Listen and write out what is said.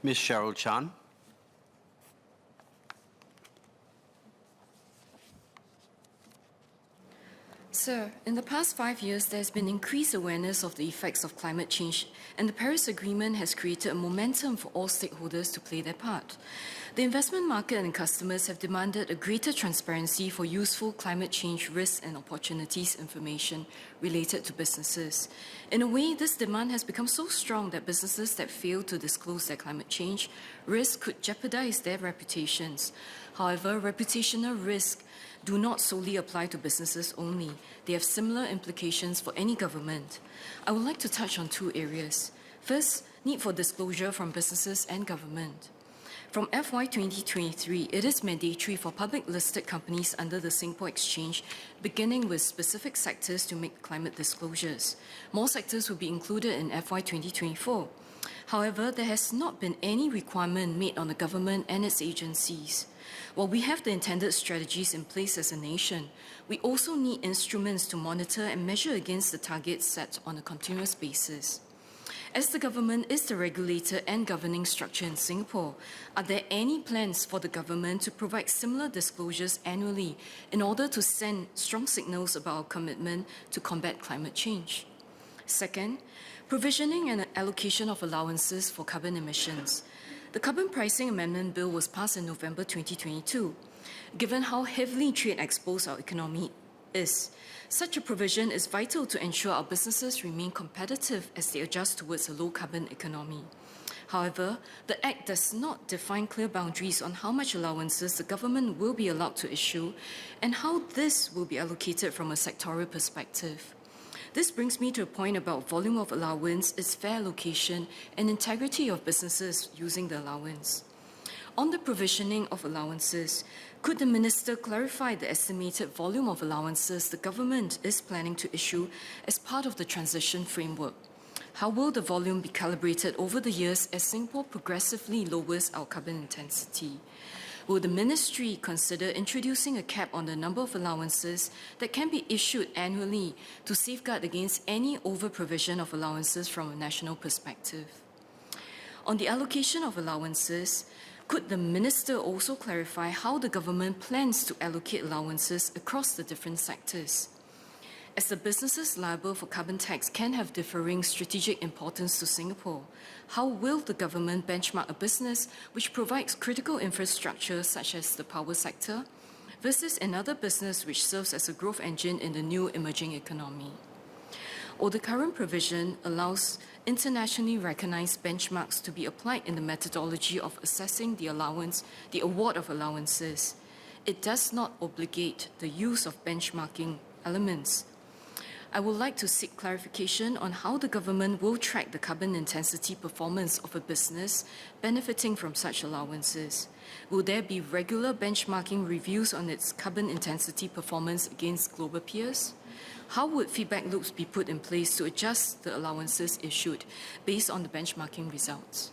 Ms. Cheryl Chan. Sir, in the past 5 years, there has been increased awareness of the effects of climate change, and the Paris Agreement has created a momentum for all stakeholders to play their part. The investment market and customers have demanded a greater transparency for useful climate change risks and opportunities information related to businesses. In a way, this demand has become so strong that businesses that fail to disclose their climate change risk could jeopardize their reputations. However, reputational risks do not solely apply to businesses only. They have similar implications for any government. I would like to touch on 2 areas. First, need for disclosure from businesses and government. From FY 2023, it is mandatory for public listed companies under the Singapore Exchange, beginning with specific sectors, to make climate disclosures. More sectors will be included in FY 2024. However, there has not been any requirement made on the government and its agencies. While we have the intended strategies in place as a nation, we also need instruments to monitor and measure against the targets set on a continuous basis. As the government is the regulator and governing structure in Singapore, are there any plans for the government to provide similar disclosures annually in order to send strong signals about our commitment to combat climate change? Second, provisioning and allocation of allowances for carbon emissions. The Carbon Pricing Amendment Bill was passed in November 2022. Given how heavily trade exposed our economy is, such a provision is vital to ensure our businesses remain competitive as they adjust towards a low-carbon economy. However, the Act does not define clear boundaries on how much allowances the government will be allowed to issue and how this will be allocated from a sectoral perspective. This brings me to a point about volume of allowance, its fair allocation, and integrity of businesses using the allowance. On the provisioning of allowances, could the Minister clarify the estimated volume of allowances the government is planning to issue as part of the transition framework? How will the volume be calibrated over the years as Singapore progressively lowers our carbon intensity? Will the Ministry consider introducing a cap on the number of allowances that can be issued annually to safeguard against any over-provision of allowances from a national perspective? On the allocation of allowances, could the Minister also clarify how the government plans to allocate allowances across the different sectors? As the businesses liable for carbon tax can have differing strategic importance to Singapore, how will the government benchmark a business which provides critical infrastructure such as the power sector versus another business which serves as a growth engine in the new emerging economy? Or the current provision allows internationally recognized benchmarks to be applied in the methodology of assessing the award of allowances. It does not obligate the use of benchmarking elements. I would like to seek clarification on how the government will track the carbon intensity performance of a business benefiting from such allowances. Will there be regular benchmarking reviews on its carbon intensity performance against global peers? How would feedback loops be put in place to adjust the allowances issued based on the benchmarking results?